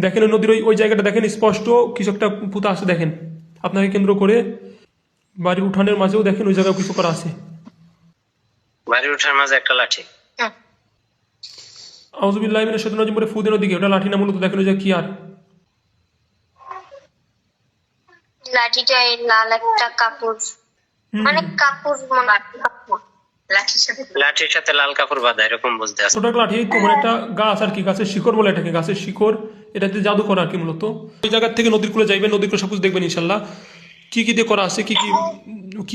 দেখেন ওই নদীর ওই জায়গাটা দেখেন স্পষ্ট কিছু একটা পুঁতা আছে দেখেন, আপনাকে কেন্দ্র করে বাড়ির উঠানের মাঝেও দেখেন ওই জায়গায় কিছু করা আছে। বাড়ির উঠার মাঝে একটা লাঠি। আউযুবিল্লাহি মিনাশ শাইতানির রাজিম বলে ফু দেন ওদিকে, ওটা লাঠি না, মূলত দেখেন ওই যে কি আর লাঠিটা এই লাল একটা কাপড়, মানে কাপড় মনে হয়। লাঠির সাথে লাল কাপড় বাঁধা এরকম বুঝতে আছে। ছোট একটা লাঠি, তোমার একটা গাছ আর কি, গাছের শিকড় বলে এটাকে, গাছের শিকড়, এটাতে জাদু করা আর কি মূলত। ওই জায়গা থেকে নদীর কূলে যাইবেন, নদীর কূলে সবকিছু দেখবেন ইনশাল্লাহ, কি কি দিয়ে করা আছে, কি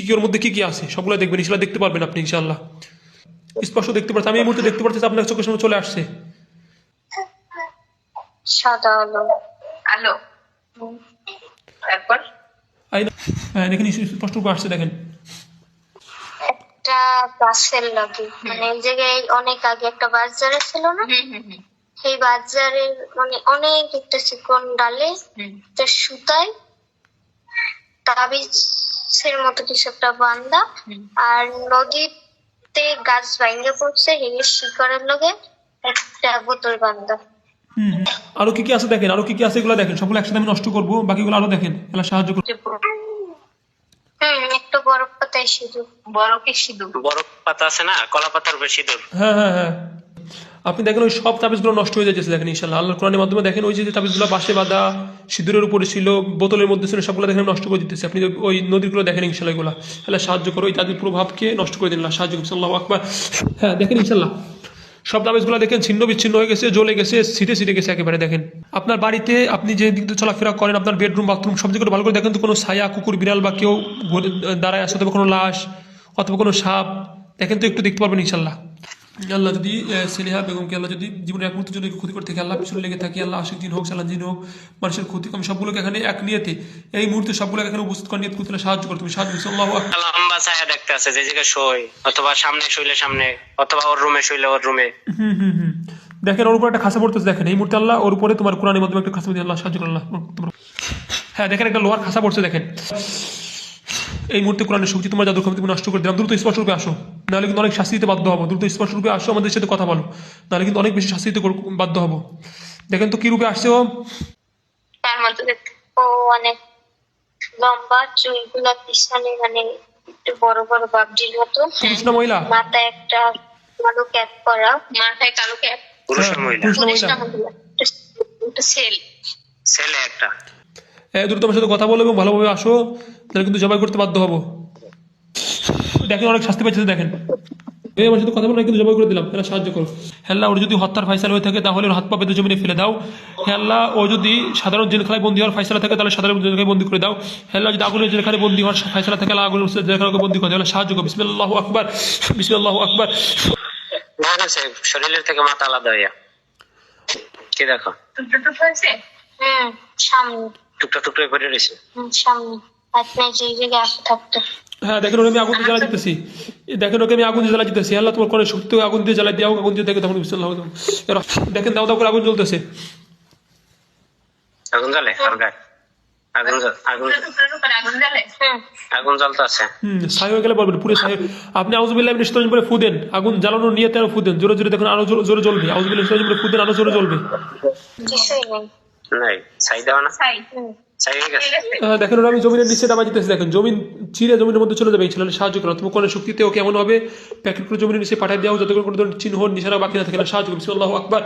কি ওর মধ্যে কি কি আছে সবগুলো দেখবেন ইনশাল্লাহ, দেখতে পারবেন আপনি ইনশাল্লাহ, স্পষ্ট দেখতে পাচ্ছেন। আমি এই মুহূর্তে দেখতে পাচ্ছি আপনার চোখের সামনে চলে আসছে সাদা আলো। আলো তারপর হ্যাঁ দেখেন স্পষ্ট করে আসছে দেখেন। একটা গাছের লাগে, মানে এই জায়গায় অনেক আগে একটা বাজারে ছিল না, সেই বাজারের মানে অনেক একটা চিকন ডালে একটা সুতায় তাবিজের মতো কিছু একটা বান্ধা, আর নদীতে গাছ ভাঙ্গে পড়ছে, হেলে শিকড়ের লগে একটা বোতল বান্ধা। আরো কি কি আছে দেখেন, আরো কি কি আছে এগুলো দেখেন, সবগুলো একসাথে আমি নষ্ট করবো, বাকিগুলো আরো দেখেন, এগুলো সাহায্য করবো। একটু বরফ পাতায় সিঁদুর। বরফে সিঁদুর, বরফ পাতা আছে না, কলা পাতার বেশি দূর। হ্যাঁ হ্যাঁ হ্যাঁ, আপনি দেখেন ওই সব তাবিজগুলো নষ্ট হয়ে যাচ্ছে দেখেন ইনশাল্লাহ আল্লাহর কোরআনের মাধ্যমে। দেখেন ওই যে তাবিজগুলো বাঁশে বাঁধা, সিঁদুরের উপরে ছিল, বোতলের মধ্যে ছিল, সবগুলো দেখেন নষ্ট করে দিতেছে। আপনি ওই নদীগুলো দেখেন ইনশাল্লাহ, এগুলো তাহলে সাহায্য করো, ওই তাদের প্রভাবকে নষ্ট করে দিন, সাহায্য করছে আল্লাহু আকবার। হ্যাঁ দেখেন ইনশাল্লাহ সব তাবিজগুলো দেখেন ছিন্ন বিচ্ছিন্ন হয়ে গেছে, জ্বলে গেছে, ছিটে ছিটে গেছে একেবারে। দেখেন আপনার বাড়িতে আপনি যে দিক দিয়ে চলাফেরা করেন, আপনার বেডরুম বাথরুম সব দিকে ভালো করে দেখেন তো কোনো ছায়া, কুকুর, বিড়াল বা কেউ দাঁড়ায় আসে, অথবা কোনো লাশ অথবা কোনো সাপ দেখেন তো, একটু দেখতে পারবেন ইনশাল্লাহ। আল্লাহ যদি সেলিহা বেগমকে আল্লাহ যদি জীবনে এক মুহূর্তের জন্য ক্ষতি করতে থাকে, আল্লাহ পিছনে লেগে থাকে, আল্লাহ আশিক জিন হোক, সালান জিন হোক, মানুষের ক্ষতি কম, সবগুলোকে এখানে এক নিয়েতে এই মুহূর্তে সবগুলোকে এখানে উপস্থিত করে নিয়ত করতে সাহায্য করতে তুমি সাহায্য করছো। আল্লাহু আকবার। লম্বা ছায়া দেখতে আছে, যে জায়গায় শোয়, অথবা সামনে শুইলে সামনে, অথবা ওর রুমে শুইলে ওর রুমে। দেখেন ওর উপর একটা খাসা পড়তেছে দেখেন, এই মুহূর্তে আল্লাহ ওর উপরে তোমার কোরআনের মাধ্যমে একটা খাসা দিয়ে আল্লাহ সাহায্য করলো। হ্যাঁ দেখেন একটা লোহার খাসা পড়ছে দেখেন, এই মুহূর্তে কোরআনের শক্তি তোমার জাদুর ক্ষমতা তুমি নষ্ট করে দিলাম। দ্রুত স্পষ্ট রূপে আসো, নাহলে কিন্তু অনেক শাস্তি দিতে বাধ্য হবো। দ্রুত স্পষ্ট রূপে আসো, আমাদের সাথে কথা বলো, নাহলে কিন্তু অনেক বেশি শাস্তি দিতে বাধ্য হবো। দেখেন তো কি রূপে আসছে ও। তার মধ্যে ও অনেক লম্বা, চুলগুলা পিছনে মানে একটু বড় বড় বাবজির মতো, পুরুষ না মহিলা? মাথায় একটা কালো ক্যাপ পরা, মাথায় কালো ক্যাপ। পুরুষ না মহিলা? পুরুষ না মহিলা? ছেলে একটা। দ্রুত তোমার সাথে কথা বলো এবং ভালোভাবে আসো, তাহলে কিন্তু জবাই করতে বাধ্য হবো। দেখেন অনেক শাস্তি পাইছে দেখেন, এই আমার সাথে কথা বলো, কিন্তু জবাই করে দিলাম, তাহলে সাহায্য করো। হেল্লা ওর যদি হত্যার ফাইসালা হয়ে থাকে তাহলে ওর হাত পা বেঁধে জমিনে ফেলে দাও। হেল্লা ও যদি সাধারণ জেলখানায় বন্দী হওয়ার ফাইসালা থাকে তাহলে সাধারণ জেলখানায় বন্দী করে দাও। হেল্লা যদি আগুনের জেলখানায় বন্দী হওয়ার ফাইসালা থাকে তাহলে আগুনের জেলখানাকে বন্দী করে দাও, সাহায্য করো। বিসমিল্লাহু আকবার, বিসমিল্লাহু আকবার। শরীরের থেকে মাথা আলাদা হইয়া কি দেখো, সামনে টুকরা টুকরা করে রয়েছে সামনে আপনি যে জায়গায় আসতে থাকতো। হ্যাঁ দেখেন ওকে আমি আগুন দিয়ে জ্বালা দিতেছি, দেখেন ওকে আমি আগুন দিয়ে জ্বালা দিতেছি। আল্লাহ তোমার কোন শক্তি আগুন দিয়ে জ্বালা দিয়ে আগুন দিয়ে দেখে তখন বিসমিল্লাহ। দেখেন দাও দাও করে আগুন জ্বলতেছে, আগুন জ্বলে আর গায়ে আগুন আগুন জ্বলতে আছে। ছাই হয়ে গেলে বলবেন পুরো ছাই। আপনি আউযুবিল্লাহি মিনাশ শাইতানির বলে ফু দেন, আগুন জ্বালানোর নিয়তে ফু দেন, জোরে জোরে দেখুন আরো জোরে জ্বলবে। আউযুবিল্লাহি মিনাশ শাইতানির বলে ফু দেন, আরো জোরে জ্বলবে। কিছুই নেই, নাই ছাই দেওয়া না, ছাই হয়ে গেছে। দেখেন ওরা আমি জমিনের নিচে নামা দিতেছি, দেখেন জমিন চিরে জমিনের মধ্যে চলে যাবে ইনশাআল্লাহ, সাহায্য করো। তুমি কোন শক্তিতে ওকে এমন হবে প্যাকেট করে জমিনের নিচে পাঠিয়ে দাও যাতে করে কোনো চিহ্ন নিশানা বাকি না থাকে, সাহায্য করো। বিসমিল্লাহু আকবার।